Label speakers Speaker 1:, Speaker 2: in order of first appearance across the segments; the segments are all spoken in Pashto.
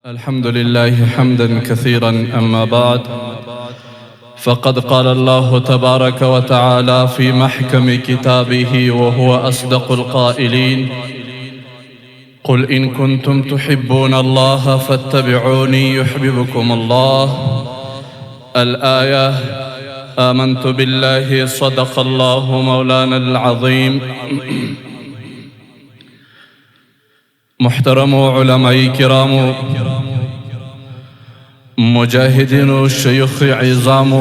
Speaker 1: الحمد لله حمدا كثيرا أما بعد فقد قال الله تبارك وتعالى في محكم كتابه وهو أصدق القائلين قل إن كنتم تحبون الله فاتبعوني يحببكم الله الآية آمنت بالله صدق الله مولانا العظيم محترم علماء كرام مجاهدين شيوخ عظام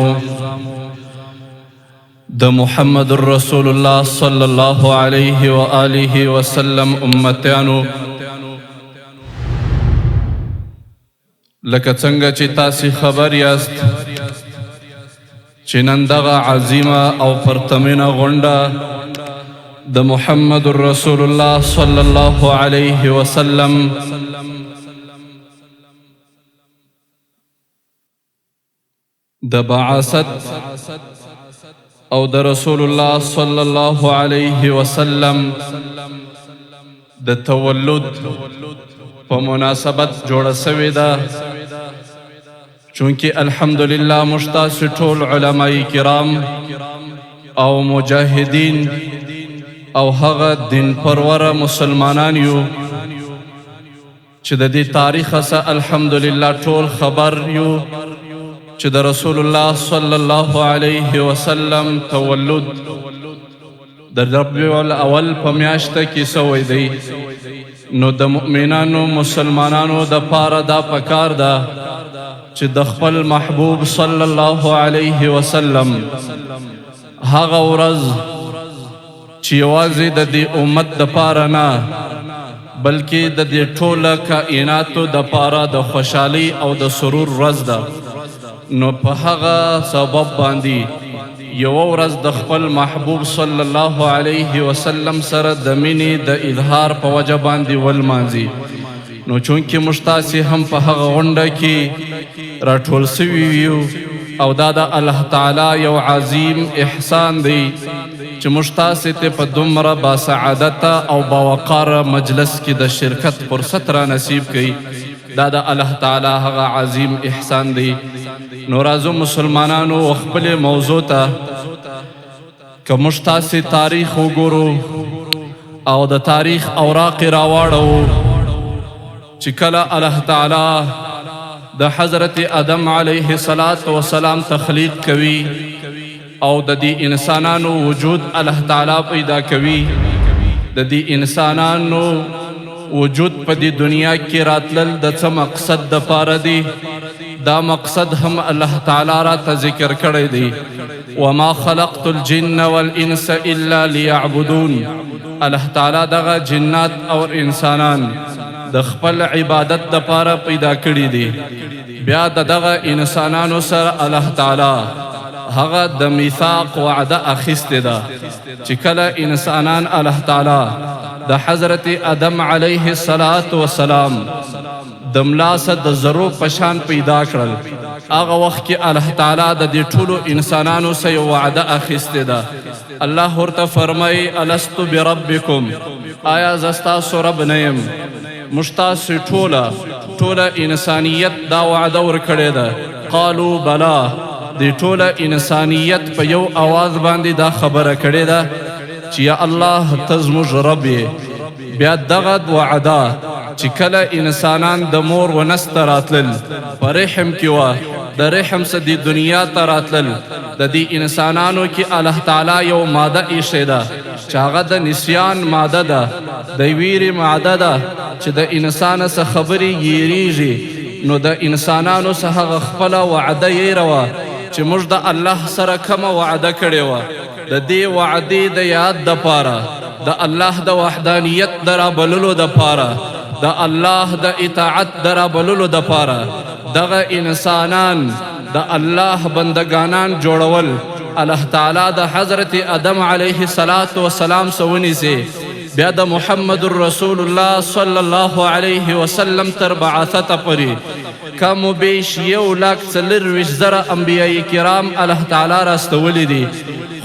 Speaker 1: د محمد رسول الله صلى الله عليه وآله وسلم امتیانو لکه څنګه چې تاسې خبر یاست چې نن دغه عظیمه او پرتمینه غونډه د محمد رسول الله صلی الله علیه وسلم د بعثت او د رسول الله صلی الله علیه وسلم د تولد په مناسبت جوړه سوې ده چونکه الحمدلله موږ تاسې ټول علماء کرام او مجاهدین او هغه دین پروره مسلمانان یو چې د دې تاریخ څخه الحمدلله ټول خبر یو چې د رسول الله صلی الله علیه وسلم تولد د ربیع الاول په میاشته کې سوی دی نو د مؤمنانو مسلمانانو د پاره دا پکار ده چې د خپل محبوب صلی الله علیه وسلم هغه ورځ چې یوازې د دې امت د پاره نه بلکې د دې ټوله کائناتو د پاره د خوشحالي او د سرور ورځ ده نو په هغه سبب باندې یوه ورځ د خپل محبوب صلی الله علیه وسلم سره د مینې د اظهار په وجه باندې ولمانځي نو چونکې موږ تاسې هم په هغه غونډه کې راټول سوي یو او دا د الله تعالی یو عظیم احسان دی چې موږ تاسې ته په دومره باسعادته او باوقاره مجلس کې د شرکت فرصت را نصیب کړي دا د الله تعالی هغه عظیم احسان دی نو راځو مسلمانانو خپلې موضوع ته که موږ تاسې تاریخ وګورو او د تاریخ اوراق یې راواړو چې کله الله تعالی د حضرت آدم علیه السلام تخلیق کوي او د دې انسانانو وجود الله تعالی پیدا کوي د دې انسانانو وجود په دې دنیا کې راتلل د څه مقصد د پاره دی دا مقصد هم الله تعالی را ته ذکر کړی دی وما خلقت الجن والانس الا ليعبدون الله تعالی دغه جنات او انسانان د خپل عبادت د پاره پیدا کړي دي بیا دغه انسانانو سره الله تعالی هغه د میثاق وعده اخیسته ده چې کله انسانان الله تعالی د حضرت آدم علیه السلام د ملاسه د ذرو پشان پیدا کړل هغه وخت کې الله تعالی د دې ټولو انسانانو سره وعده اخیسته ده الله ورته فرمایي الست بربکم آیا زه ستاسو رب نه یم موږ تاسې ټوله انسانیت دا وعده ورکړې ده قالوا بلا د ټوله انسانیت په یو اواز باندې دا خبره کړې ده چې یا الله ته زموږ رب یې بیا دغه وعده چې کله انسانان د مور و نس ته راتلل په رحم کې وه د رحم څخه د دنیا ته راتلل د دې انسانانو کې الله تعالی یو ماده ایښې ده چې هغه د نسیان ماده ده د ویرې ماده ده چې د انسان څخه خبرې یېرېږي نو د انسانانو څخه هغه خپله وعده یېره وه چې موږ د الله سره کومه وعده کړې وه د دې وعدې د یاد دپاره د الله د وحدانیت د رابللو دپاره د الله د اطاعت د رابللو دپاره دغه انسانان د الله بندگانان جوړول الله تعالی د حضرت آدم علیه السلام څخه ونیسي بیا د محمد رسول الله صلی الله علیه وسلم تر بعثته پورې کم و بیش 1,40,000 انبیاء کرام الله تعالی راستولی دي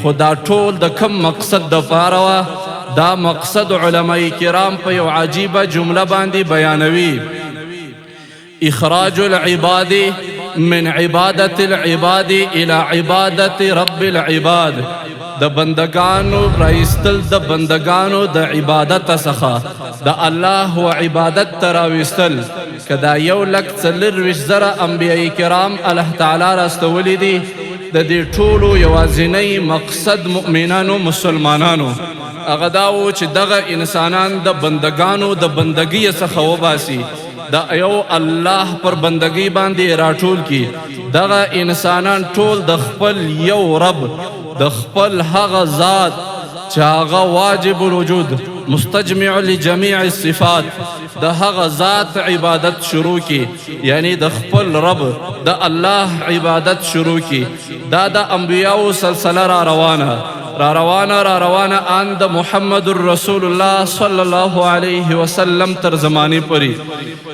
Speaker 1: خو دا ټول د کم مقصد دپاره وه دا مقصد علماء کرام په یو عجیبه جمله باندې بیانوي اخراج العباد من عبادت العباد الى عبادت رب العباد، د بندگانو رایستل د بندگانو د عبادت څخه د الله و عبادت تراویستل. کدا 1,40,000 انبیاء کرام الله تعالی راستولی دي، د دې ټولو یوازینی مقصد مؤمنانو مسلمانانو هغه دا و چې دغه انسانان د بندگانو د بندگی څخه وباسي، د یو الله پر بندگی باندې راټول کی. دغه انسانان ټول د خپل یو رب، د خپل هغه ذات چې هغه واجب الوجود مستجمع لجميع الصفات، د هغه ذات عبادت شروع کی، یعنی د خپل رب د الله عبادت شروع کی. دا د انبیاء سلسله را روانه ان د محمد رسول الله صلی الله علیه وسلم تر زمانی پری،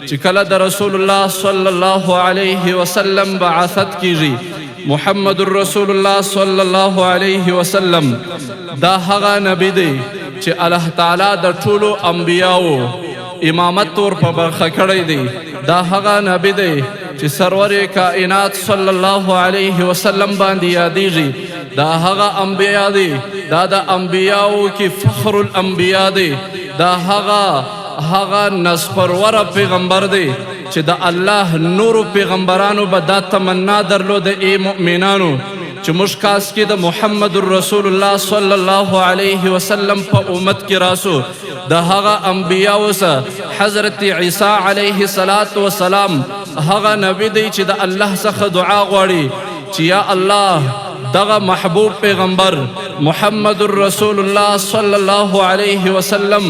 Speaker 1: چې کله د رسول الله صلی الله علیه وسلم بعثت کیږي. محمد رسول الله صلی الله علیه وسلم دا هغه نبی دی چې الله تعالی د ټولو انبیاءو امامت ور په برخه کړی دی. دا هغه نبی دی چې سرور کائنات صلی الله علیه وسلم باندې یادیږي. دا هغه انبیاء دی، دا د انبیاءو کې فخر الانبیاء دی. دا هغه نسپرور پیغمبر دی چې د الله نور پیغمبرانو به دا تمنا درلوده ای مؤمنانو چې موږ کاس کې د محمد رسول الله صلی الله علیه وسلم په امت کې راسو. د هغه انبیاء سره حضرت عیسی علیه السلام هغه نبی دی چې د الله څخه دعا غواړي چې یا الله دغه محبوب پیغمبر محمد رسول الله صلی الله علیه وسلم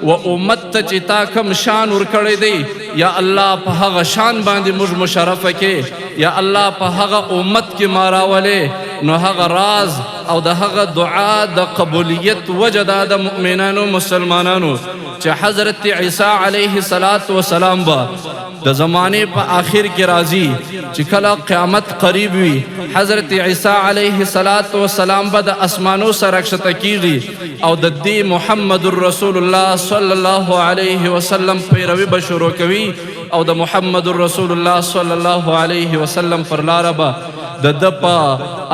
Speaker 1: و امت ته چې تا کوم شان ورکړی دی، یا الله په هغه شان باندې موږ مشرفه کې، یا الله په هغه امت کې ماراولې. نو هغه راز او د هغه دعا د قبولیت وجه د مؤمنانو مسلمانانو چې حضرت عیسی علیه السلام به د زمانه په آخر کې راځي، چې کله قیامت قریب وي حضرت عیسی علیه السلام به د اسمانو سره ښکته کیږي او د دې محمد رسول الله صلی الله علیه وسلم پیروي به شروع کوي او د محمد رسول الله صلی الله علیه وسلم پر لاره به د په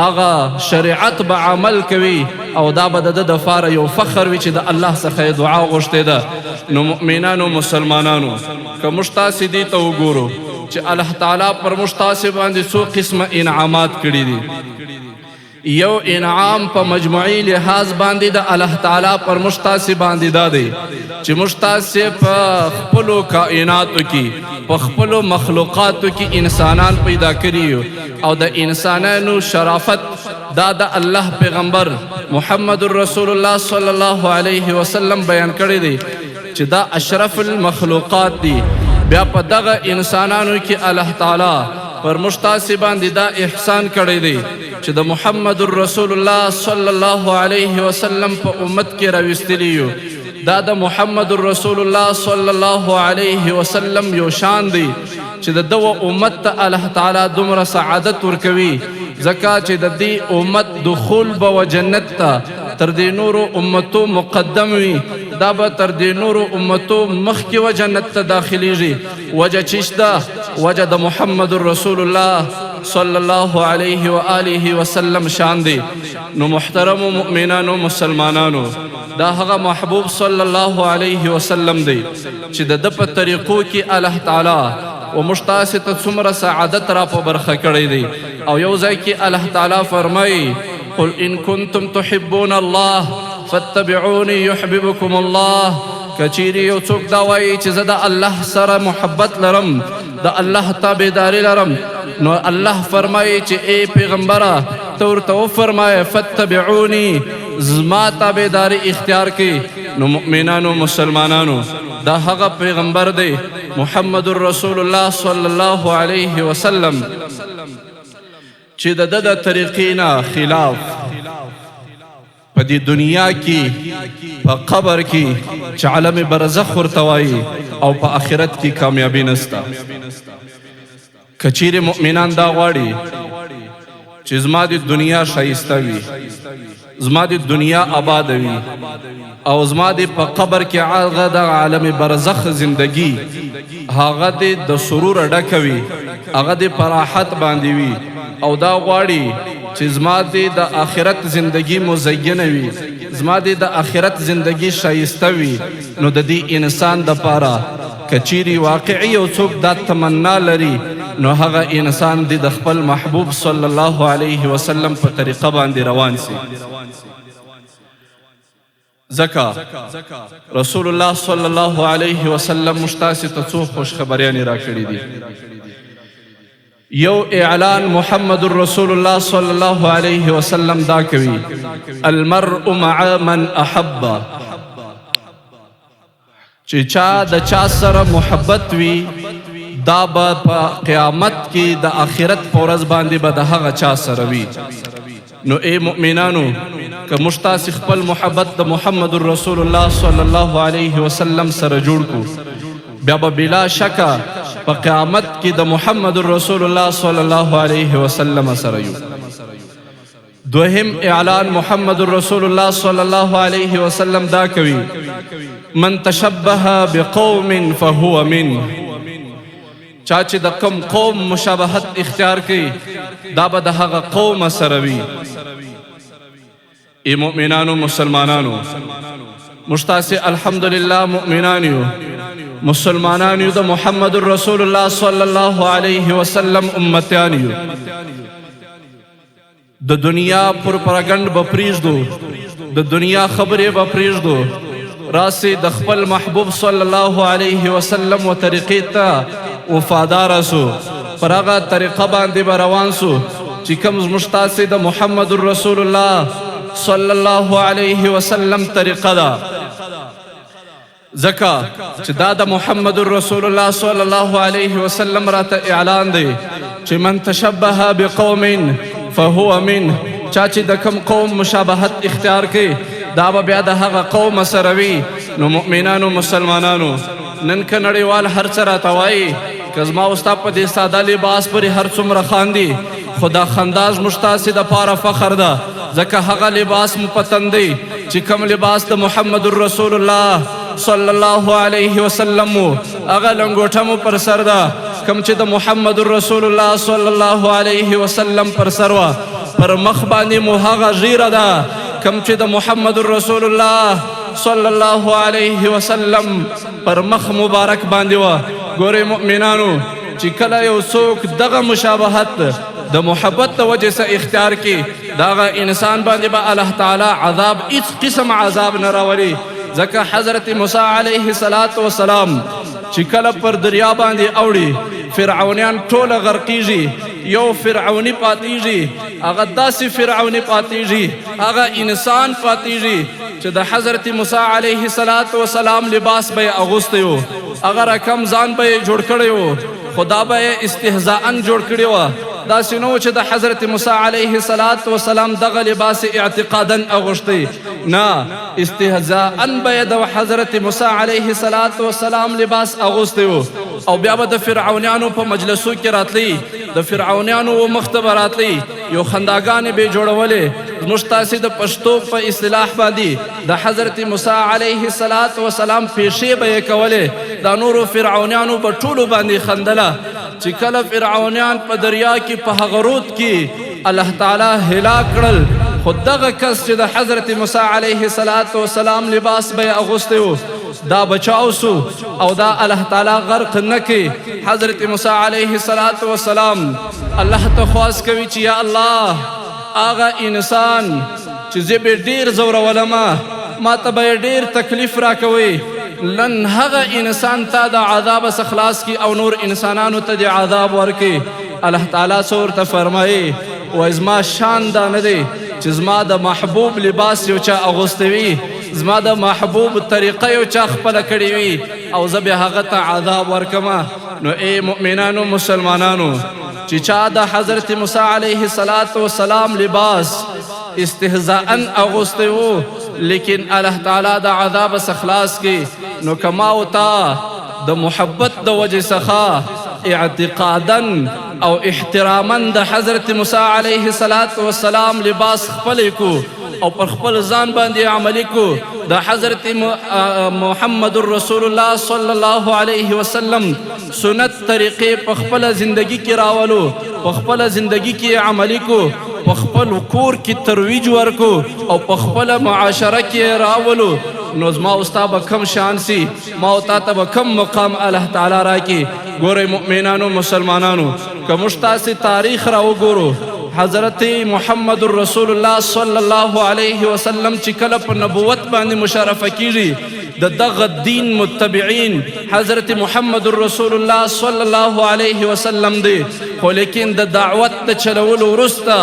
Speaker 1: هغه شریعت به عمل کوي او دا به د دفاره یو فخر وي چې د الله څخه دعا غوښتې ده. نو مؤمنانو مسلمانانو که موږ تاسې دې ته وګورو چې الله تعالی پر موږ تاسې باندې څو قسمه انعامات کړي دي. یو انعام په مجموعي لحاظ باندې د الله تعالی پر موږ تاسې باندې دا دی چې موږ تاسې په خپلو کائناتو کې په خپلو مخلوقاتو کې انسانان پیدا کړي او د انسانانو شرافت دا د الله پیغمبر محمد رسول الله صلی الله علیه وسلم بیان کړی دی چې دا اشرف المخلوقات دي. بیا په دغه انسانانو کې الله تعالی پر موږ تاسې باندې دا احسان کړی دی چې د محمد رسول الله صلی الله علیه وسلم په امت کې راوستلی یو. دا د محمد رسول الله صلی الله علیه وسلم یو شان دی چې د دو امت ته الله تعالی دومره سعادت ورکوي، ځکه چې د دې امت دخول به و جنت ته تر دې نورو امتو مقدم وي، دا به تر دې نورو امتو مخکې و جنت ته داخلیږي. وجه چیش ده؟ وجه د محمد رسول الله صلی الله علیه و آله وسلم شان دی. نو محترم مؤمنانو مسلمانانو دا هغه محبوب صلی الله علیه وسلم دی چې د په طریقو کې الله تعالی و موږ تاسې ته څومره سعادت را په برخه کړی دی. او یو ځای کې الله تعالی فرمایي قل ان کنتم تحبون الله فاتبعوني يحببكم الله. کچیری یو څوک دا وایي چې زه د الله سره محبت لرم، د الله تابعداري لرم، نو الله فرمایي چې ای پیغمبره ته ورته وفرمایه فاتبعوني، زما تابعداري اختیار کړئ. نو مؤمنانو مسلمانانو دا هغه پیغمبر دی محمد رسول الله صلی الله علیه وسلم چې د طریقې نه خلاف په دې دنیا کې په قبر کې چې عالم برزخ ورته وایي او په آخرت کې کامیابی نسته. کچیر مؤمنان دا غواړي چې زما د دنیا ښایسته وي زما د دنیا آبادوي او زما د په قبر کې هغه د عالم برزخ زندگی هغه د سرور ډکوي هغه د پراحت باندې وي او دا غواړي چې زما د آخرت زندگی مزینه وي زما د آخرت زندگی شایسته وي نو د دې انسان د پاره کچيري واقعي او څوک دا تمنا لري نو هغه انسان د خپل محبوب صلی الله علیه وسلم په طریقه باندې روان سي زکا رسول الله صلی الله علیه وسلم مشتاسی ته څو خوش خبریانې را کړې دي یو اعلان محمد رسول الله صلی الله علیه وسلم دا کوي المرء مع من احب چې چا د چا سره محبت وي دا به په قیامت کې د آخرت په ورځ باندې به د هغه چا سره وي نو ای مؤمنانو که موږ تاسې خپل محبت د محمد رسول الله صلی الله علیه وسلم سره جوړ کو بیا به بلا شکه په قیامت کې د محمد رسول الله صلی الله علیه وسلم سره یو دوهم اعلان محمد رسول الله صلی الله علیه وسلم دا کوي من تشبه بقوم فهو منه چا چې د کوم قوم مشابهت اختیار کوي دا به د هغه قوم سره وي ای مؤمنانو مسلمانانو موږ تاسې الحمدلله مؤمنان یو مسلمانان یو د محمد رسول الله صلی الله علیه وسلم امتیان یو د دنیا پروپاګاندا به پرېږدو د دنیا خبرې به پرېږدو راسي د خپل محبوب صلی الله علیه وسلم و طریقې ته وفادار سو پر هغه طریقه باندې به روان سو چې کوم زموږ تاسې د محمد رسول الله صلی الله علیه وسلم طریقه ده ځکه چې دا د محمد رسول الله صلی الله علیه وسلم راته اعلان دی چې من تشبه بقوم فهو منه چا چې د کوم قوم مشابهت اختیار کوي دا به بیا د هغه قوم سره وي نو مؤمنانو مسلمانانو نن که نړیوال هر څه راته وایي که زما ستا په دې ساده لباس پورې هر څومره خاندي خو دا خندا زموږ تاسې دپاره فخر ده ځکه هغه لباس مو په تن دی چې کوم لباس د محمد رسول الله صلی الله علیه وسلم و هغه لنګوټه مو پر سر ده کوم چې د محمد رسول الله صلی الله علیه وسلم پر سر وه پر مخ باندې مو هغه ژیره ده کوم چې د محمد رسول الله صلی الله علیه وسلم پر مخ مبارک باندې وه ګورئ مؤمنانو چې کله یو څوک دغه مشابهت د محبت د وجې څخه اختیار کړي د هغه انسان باندې به الله تعالی عذاب هیڅ قسم عذاب نه راولي ځکه حضرت موسی علیه السلام چې کله پر دریا باندې اوړي فرعونیان ټوله غرقیږي یو فرعونی پاتیږي هغه داسې فرعونی پاتیږي هغه انسان پاتیږي چې د حضرت موسی علیه السلام لباس به یې اغوستی و هغه رقم ځان به یې جوړ کړی و خو دا به یې استهزاءً جوړ کړی وه داسې نه و چې د حضرت موسی علیه السلام دغه لباس اعتقاداً اغوشتی نه استهزاءً به یې د حضرت موسی علیه السلام لباس اغوستی و او بیا به د فرعونیانو په مجلسو کې راتلی د فرعونیانو مخ ته به راتلی یو خنداګانې به یې جوړولې زموږ تاسې د پښتو په اصطلاح باندې د حضرت موسی علیه السلام پیشې به یې کولې دا نورو فرعونیانو په ټولو باندې خندله چې کله فرعونیان په دریا کې په هغه رود کې الله تعالی هلاک کړل خو دغه کس چې د حضرت موسی علیه السلام لباس به یې اغوستی و دا بچاو سو او دا الله تعالی غرق نه کړي حضرت موسی علیه السلام الله ته خواست کوي چې یا الله هغه انسان چې زه به ډېر ځورولمه ما ته به ډېر تکلیف راکوي لن هغه انسان ته د عذاب څخه خلاص کړي او نور انسانانو ته د عذاب ورکړي الله تعالی څه ورته فرمایي وایي زما شان دا نه دی چې زما د محبوب لباس یو چا اغوستی وي زما د محبوب طریقه یو چا خپله کړې وي او زه بیا هغه ته عذاب ورکمه نو ای مؤمنانو مسلمانانو چې چا د حضرت موسی علیه السلام لباس استهزاءً اغوستی و لیکن الله تعالی د عذاب څخه خلاص کړي نو کما او تا د محبت د وجې څخه اعتقاداً او احتراما د حضرت موسی علیه السلام لباس خپل کو او پر خپل ځان باندې عملی کو د حضرت محمد رسول الله صلی الله علیه وسلم سنت طریقې په خپل زندگی کې راولو په خپل زندگی کې عملی کو په خپل کور کې ترویج ورکو او په خپل معاشره کې راولو نو زما استا به کم شان سي ما او تا ته به کم مقام الله تعالی راکړي ګورئ مؤمنانو مسلمانانو که موږ تاسې تاریخ را وګورو حضرت محمد رسول الله صلی الله علیه وسلم چې کله په نبوت باندې مشرفه کیږي د دغه دین متبعین حضرت محمد رسول الله صلی الله علیه وسلم دی خو لیکن د دعوت د چلولو وروسته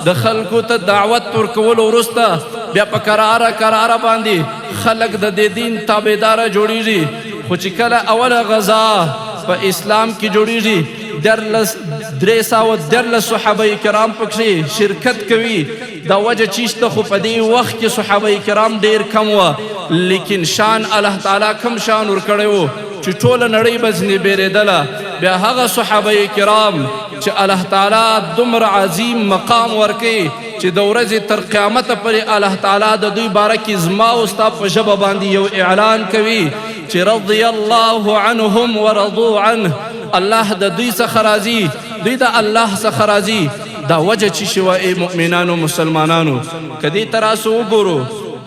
Speaker 1: د خلکو ته دعوت ورکولو وروسته بیا په کراره باندې خلک د دې دین تابعداره جوړیږي خو چې کله اوله غزا په اسلام کې جوړیږي 313 صحابه کرام پکې شرکت کوي دا وجه چیشته خو په دې وخت کې صحابه کرام ډیر کم و لیکن شان الله تعالی کم شان ورکړی و چې ټوله نړۍ به ځنې بیرېدله بیا هغه صحابه کرام چې الله تعالی دومره عظیم مقام ورکوي چې د ورځې تر قیامته پورې الله تعالی د دوی باره کې زما او ستا په ژبه باندې یو اعلان کوي چې رضی الله عنهم ورضوا عنه الله د دوی څخه راضي دوی د الله څخه راضي دا وجه چې شوه ای مؤمنانو مسلمانانو که دې ته راسو وګورو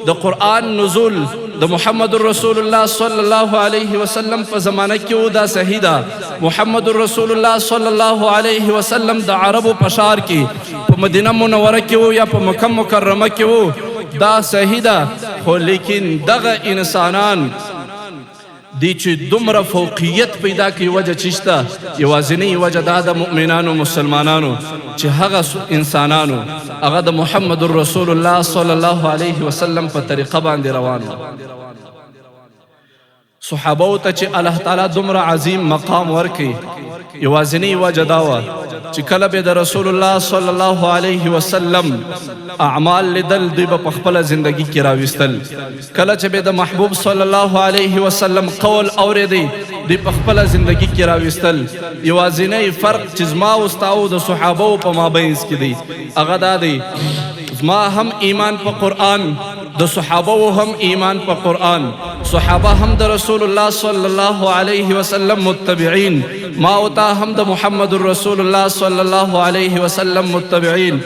Speaker 1: د قرآن نزول د محمد رسول الله صلی الله علیه وسلم په زمانه کې و دا صحیح ده محمد رسول الله صلی الله علیه وسلم د عربو په ښار کې په مدینه منوره کې و یا په مکه مکرمه کې و دا صحیح ده خو لیکن دغه انسانان دی چې دومره فوقیت پیدا کوي وجه چیشته یوازینۍ وجه دا د مؤمنانو مسلمانانو چې هغه انسانانو هغه د محمد رسول الله صلی الله علیه وسلم په طریقه باندې روان و صحابو ته چې الله تعالی دومره عظیم مقام ورکړي یوازینۍ وجه دا وه چې کله به د رسول الله صلی الله علیه وسلم اعمال لیدل دوی به په خپله زندگی کې راویستل کله چې به د محبوب صلی الله علیه وسلم قول اورېدی دوی په خپله زندگی کې راویستل یوازینی فرق چې زما او ستا او د صحابو په مابینځ کې دی هغه دا دی زما هم ایمان په قرآن د صحابو هم ایمان په قرآن صحابه هم د رسول الله صلی الله علیه وسلم متبعین ما او تا هم د محمد رسول الله صلی الله علیه وسلم متبعین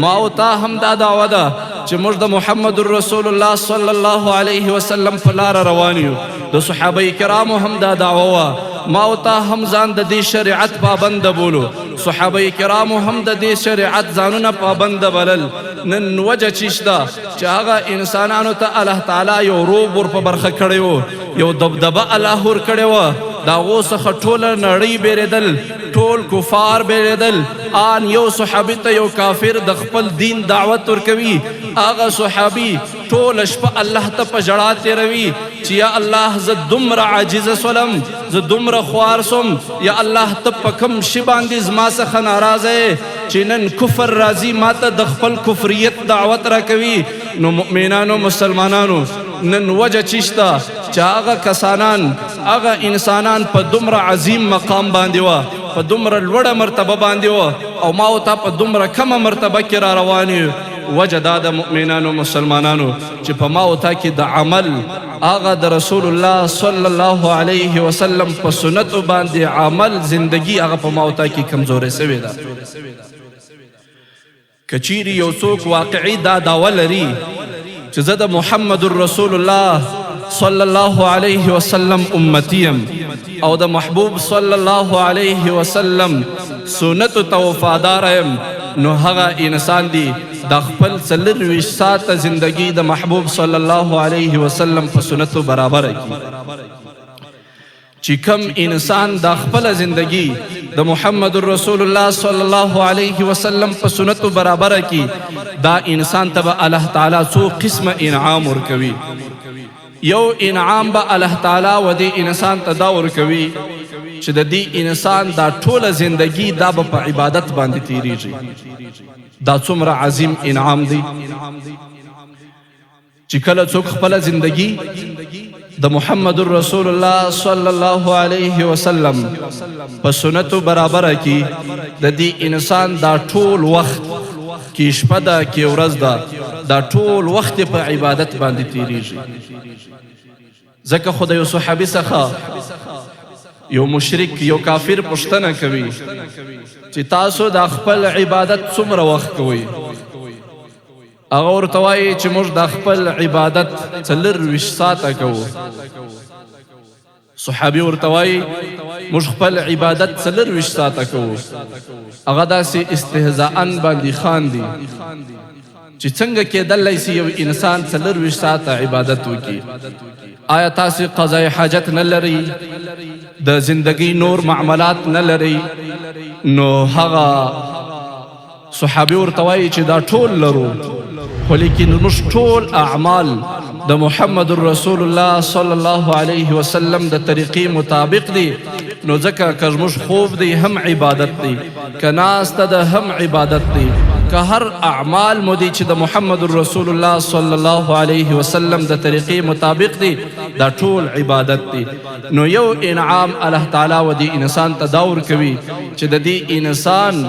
Speaker 1: ما او تا هم دا دعوه ده چې موږ د محمد رسول الله صلی الله علیه وسلم په لاره روان یو د صحابه کرامو هم دا دعوه وه ما او تا هم ځان د دې شریعت پابند بولو صحابه کرامو هم د دې شریعت ځانونه پابند بلل نن وجه چې شته چې هغه انسانانو ته الله تعالی یو روب ور په برخه کړی و یو دبدبه الله ور کړی وه د هغو څخه ټوله نړۍ بیرېدل ټول کفار بیرېدل آن یو صحابي ته یو کافر د خپل دین دعوت ورکوي هغه صحابي ټوله شپه الله ته په ژړا تېروي چې یا الله زه دومره عاجزه سولم زه دومره خوار سوم یا الله ته په کوم شي باندې زما څخه ناراضه یې چې نن کفر راځي ما ته د خپل کفریت دعوت راکوي نو مؤمنانو مسلمانانو نن وجه چې شته چې هغه کسانان هغه انسانان په دومره عظیم مقام باندې وه په دومره لوړه مرتبه باندې وه او ما او تا په دومره کمه مرتبه کې را روان یو وجه دا د مؤمنانو مسلمانانو چې په ما او تا کې د عمل هغه د رسول الله صلی الله علیه وسلم په سنتو باندې عمل زندگی هغه په ما او تا کې کمزورې سوې ده که چیرې یو څوک واقعي دا دعوه لري چې زه د محمد رسول الله صلی الله علیه وسلم امتیم او د محبوب صلی الله علیه وسلم سنتو ته وفادار یم نو هغه انسان دی د خپل 24 ساعته زندگی د محبوب صلی الله علیه وسلم په سنتو برابر کړي چې کم انسان د خپل زندگی د محمد رسول الله صلی الله علیه وسلم په سنتو برابر کړي دا انسان ته الله تعالی څو قسمه انعام ورکوي یو انعام به الله تعالی و دې انسان ته دا ورکوي چې د دې انسان دا ټوله زندگی دا به په عبادت باندې تیریږي دا څومره عظیم انعام دی چې کله څوک خپله زندگی د محمد رسول الله صلی الله علیه وسلم په سنتو برابره کی د دې انسان دا ټول وخت کې شپه ده کې ورځ ده دا ټول وخت په عبادت باندې تیریږي ځکه خو د یو صحابي څخه یو مشرک یو کافر پوښتنه کوي چې تاسو د خپل عبادت څومره وخت کوئ هغه ورته وایي چې موږ د خپل عبادت 24 ساعته کوو صحابي ورته وایي موږ خپل عبادت 24 ساعته کوو هغه داسې استهزاءً باندې خاندي چې څنګه کېدلی سي یو انسان 24 ساعته عبادت وکړي آیا تاسې قضای حاجت نه لرئ د زندگی نور معاملات نه لرئ نو هغه صحابي ورته وایي چې دا ټول لرو خو لیکن موږ ټول اعمال د محمد رسول الله صلی الله علیه وسلم د طریقې مطابق دي نو ځکه که موږ خوب دی هم عبادت دی که ناسته ده هم عبادت دی که هر اعمال مو دی چې د محمد رسول الله صلی الله علیه وسلم د طریقې مطابق دی دا ټول عبادت دی نو یو انعام الله تعالی و دی انسان ته دا ورکوي چې د دې انسان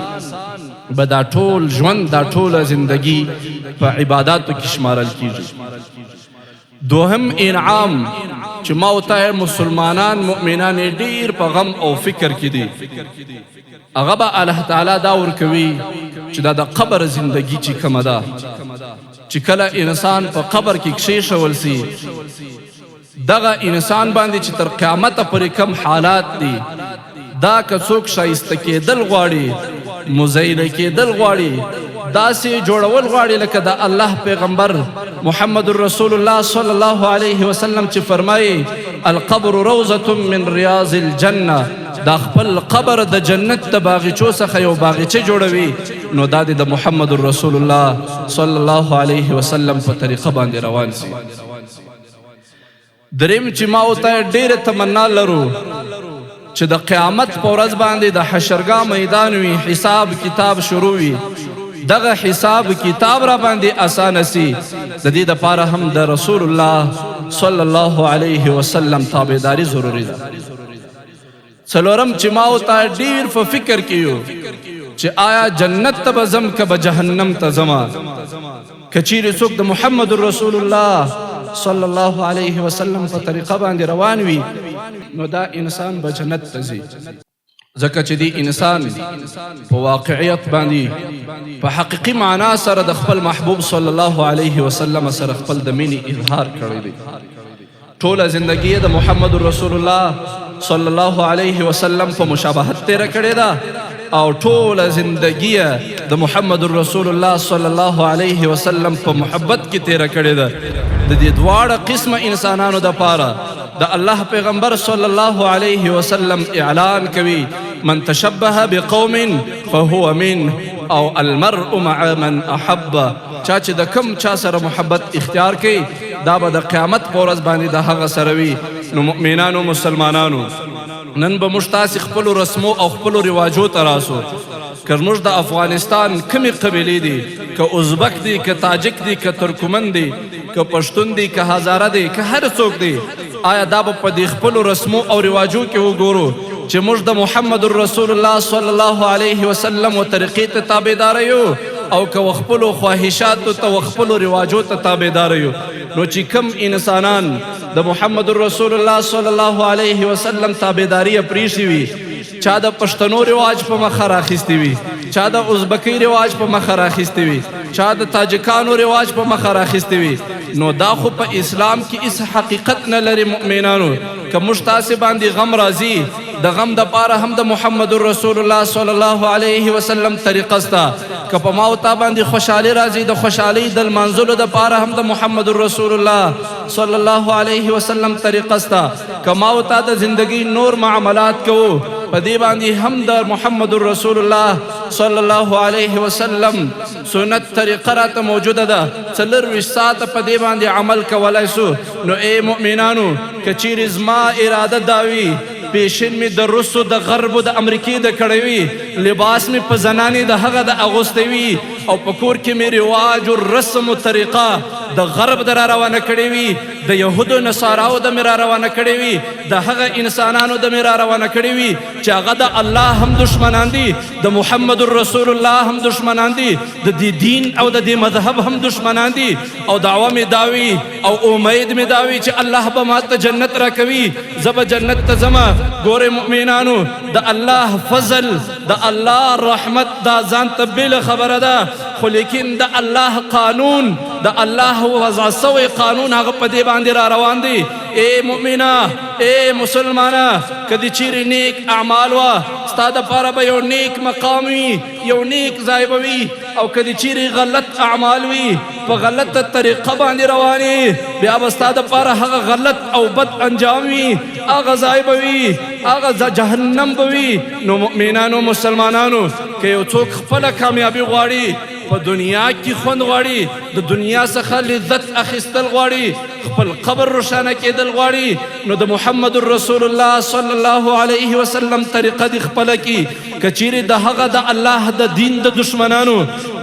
Speaker 1: به دا ټول ژوند دا ټوله زندگی په عباداتو کې شمارل کیږي دوهم انعام چې ما ورته مسلمانان مؤمنان ډیر په غم او فکر کې دي هغه به الله تعالی دا ورکوي چې دا د قبر زندگی چې کومه ده چې کله انسان په قبر کې کښېښول سي دغه انسان باندې چې تر قیامته پورې کم حالات دي دا که څوک شایسته کېدل غواړي مزینه کېدل غواړي داسې جوړول غواړي لکه د الله پیغمبر محمد رسول الله صلی الله علیه وسلم چې فرمایي القبر روضة من ریاض الجنه دا خپل قبر د جنت د باغچو څخه یو باغچه جوړوي نو دا د محمد رسول الله صلی الله علیه وسلم په طریقه باندې روان سي دریم چې ما ورته ډېره تمنا لرو چې د قیامت په ورځ باندې د حشرګاه میدان وي حساب کتاب شروع وي دغه حساب کتاب را باندې اسانه سي د دې دپاره هم د رسول الله صلی الله علیه وسلم تابعداري ضروري ده څلورم چې ما ورته ډېر په فکر کې یو چې آیا جنت ته به ځم که به جهنم ته ځمه که چیرې څوک د محمد رسول الله صلی الله علیه وسلم په طریقه باندې روان وي نو دا انسان به جنت ته ځي ځکه چې دی انسان په واقعیت باندې په حقیقي معنا سره د خپل محبوب صلی الله علیه وسلم سره خپل د مینې اظهار کړی دی ټوله زندګي د محمد رسول الله صلی الله علیه وسلم په مشابهت تیره کړې ده او ټوله زندګي د محمد رسول الله صلی الله علیه وسلم په محبت کې تیره کړې ده د دې دواړه قسمه انسانانو دپاره د الله پیغمبر صلی الله علیه وسلم اعلان کوي من تشبه بقوم فهو منه او المرء مع من احب چا چې د کم چا سره محبت اختیار کوي دا به د قیامت په ورځ باندې د هغه سره وي نو مؤمنانو مسلمانانو نن به موږ تاسې خپلو رسمو او خپلو رواجو ته راسو که موږ د افغانستان کمې قبیلې دي که ازبک دي که تاجک دي که ترکمن دي که پښتون دي که هزاره دي که هر څوک دي آیا دا به په دې خپلو رسمو او رواجو کې وګورو چې موږ د محمد رسول الله صلی الله علیه وسلم و طریقې ته تابعدار یو او که خپلو خواهشاتو ته و خپلو رواجو ته تابعدار یو نو چې کم انسانان د محمد رسول الله صلی الله علیه وسلم تابعداري پریښي وي چا د پښتنو رواج په مخه راخیستی وي چا د ازبکي رواج په مخه راخیستی وي چا د تاجکانو رواج په مخه راخیستی وي نو دا خو په اسلام کې هیڅ حقیقت نه لري مؤمنانو که موږ تاسې باندې غم راځي د غم دپاره هم د محمد رسول الله صلی الله علیه وسلم طریقه سته که په ما او تا باندې خوشحالي راځي د خوشحالۍ د لمانځلو دپاره هم د محمد رسول الله صلی الله علیه وسلم طریقه سته که ما او تا د زندګۍ نور معاملات کوو په دې باندې هم د محمد رسول الله صلی الله علیه وسلم سنت طریقه راته موجوده ده 24 ساعته په دې باندې عمل کولی سو نو ای مؤمنانو که چیرې زما اراده دا وي پیشن می د روسو د غربو د امریکې د کړی وي لباس می په زنانې د هغه د اغوستی وي او په کور کې می رواج و رسم و طریقه د غرب در روانه کړې وي، د یهودو نصاراو د مې را روانه کړې وي، د هغه انسانانو د مې را روانه کړې وي چې هغه د الله هم دشمنان دي، د محمد رسول الله هم دشمنان دي، د دې دین او د دې مذهب هم دشمنان دي. او دعوه مې داوي او امید مې داوي چې الله به ماته جنت را کوي، زه به جنت ته ځمه. ګورئ مؤمنانو، د الله فضل، د الله رحمت دا ځان ته بېله خبره ده، خو لیکن د الله قانون، د الله وضع سوی قانون هغه په دې باندې را روان دی. ای مؤمنه، ای مسلمانه، که دې چیرې نیک اعمال وه ستا دپاره به یو نیک مقام وي، یو نیک ځای به وي، او که دې چیرې غلط اعمال وي په غلطه طریقه باندې روانې، بیا به ستا دپاره هغه غلط او بد انجام وي، هغه ځای به وي، هغه جهنم به وي. نو مؤمنانو مسلمانانو، که یو څوک خپله کامیابي غواړي، په دنیا کې خوند غواړي، د دنیا څخه لذت اخیستل غواړي، خپل قبر روښانه کېدل غواړي، نو د محمد رسول الله صلی الله علیه وسلم طریقه دې خپله کړي. که چیرې د هغه د الله د دین د دشمنانو،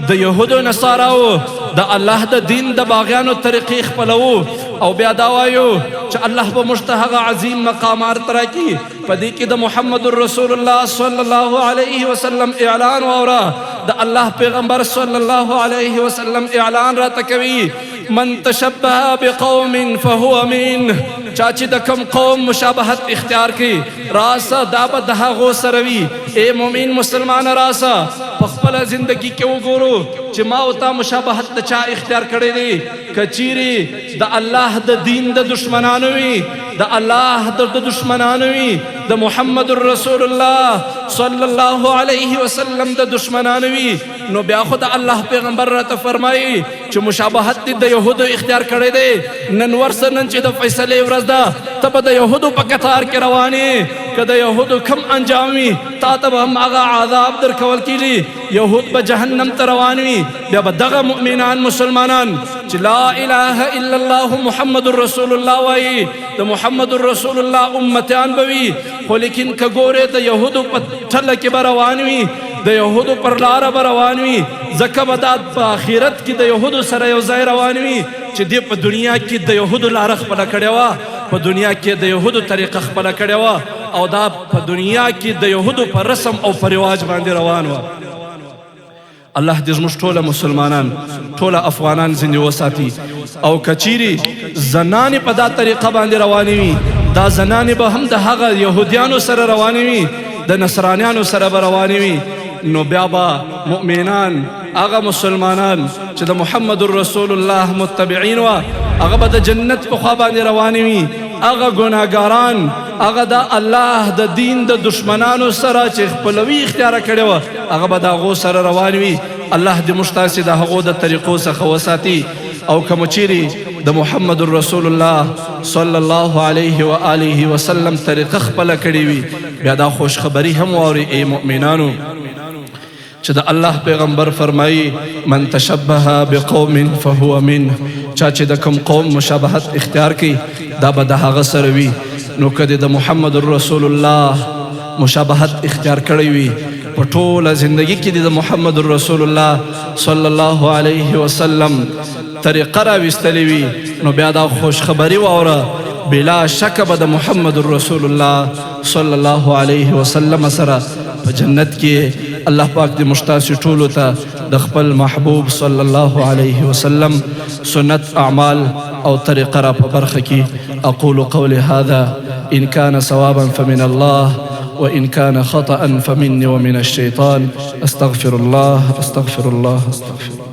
Speaker 1: د یهودو نصاراو، د الله د دین د باغیانو طریقې خپلوو او بیا دا وایو چې الله به موږ ته هغه عظیم مقامات راکړي، په دې کې د محمد رسول الله صلی الله علیه وسلم اعلان واوره. د الله پیغمبر صلی الله علیه وسلم اعلان راته کوي: من تشبه بقوم فهو منه. چا چې د کوم قوم مشابهت اختیار کړي، راسه دا به د هغو سره وي. ای مؤمن مسلمانه، راسه په خپله زندګي کې وګورو چې ما او تا مشابهت د چا اختیار کړی دی. که چیرې د الله د دین د دشمنانو وي، د الله د دشمنانو وي، د محمد رسول الله صلی الله علیه وسلم د دشمنانو وي، نو بیا خو د الله پیغمبر راته فرمایي چې مشابهت دې د یهودو اختیار کړی دی. نن ورسه، نن چې د فیصلې ورځ ده، ته به د یهودو په کتار کې روانې. که د یهودو کم انجام وي، تا ته به هم هغه عذاب درکول کېږي، یهود به جهنم ته روان وي. بیا به دغه مؤمنان مسلمانان چې لا اله الا الله محمد رسول الله وایي، د محمد رسول الله امتیان به وي. خو لیکن که ګورې د یهودو په ټله کې به روان وي، د یهودو پر لاره به روان وي، ځکه به دا په آخرت کې د یهودو سره یو ځای روان وي چې دې په دنیا کې د یهودو لاره خپله کړې وه، په دنیا کې د یهودو طریقه خپله کړې وه، او دا په دنیا کې د یهودو په رسم او په رواج باندې روان وه. الله دې زموږ ټوله مسلمانان، ټوله افغانان زندې وساتي. او که چیرې زنانې په دا طریقه باندې روانې وي، دا زنانې به هم د هغه یهودیانو سره روانې وي، د نصرانیانو سره به روانې وي، نو بیا به مؤمنان، هغه مسلمانان چې د محمد رسول الله متبعین وه، هغه به د جنت په خوا باندې روانې وي. هغه ګناهګاران، هغه د الله د دین د دشمنانو سره چې خپلوي اختیاره کړې وه، هغه به د هغو سره روان وي. الله دې موږ تاسې د هغو د طریقو څخه وساتي. او که مو چیرې د محمد رسول الله صلی الله علیه و آله وسلم طریقه خپله کړې وي، بیا دا خوشخبري هم واورئ ای مؤمنانو چې د الله پیغمبر فرمایي: من تشبه بقوم فهو منه. چا چې د کوم قوم مشابهت اختیار کړي، دا به د هغه سره وي. نو که د محمد رسول الله مشابهت اختیار کړی وي، په ټوله زندگی کې د محمد رسول الله صلی الله علیه وسلم طریقه راویستلې وي، نو بیا دا خوشخبري واوره، بلا شک به د محمد رسول الله صلی الله علیه وسلم سره په جنت کې الله پاک دې موږ تاسې ټولو ته د خپل محبوب صلی الله علیه وسلم سنت اعمال او طریقه را په برخه کې. اقول قولي هذا ان كان صوابا فمن الله وإن كان خطأ فمني ومن الشيطان. أستغفر الله أستغفر الله أستغفر الله.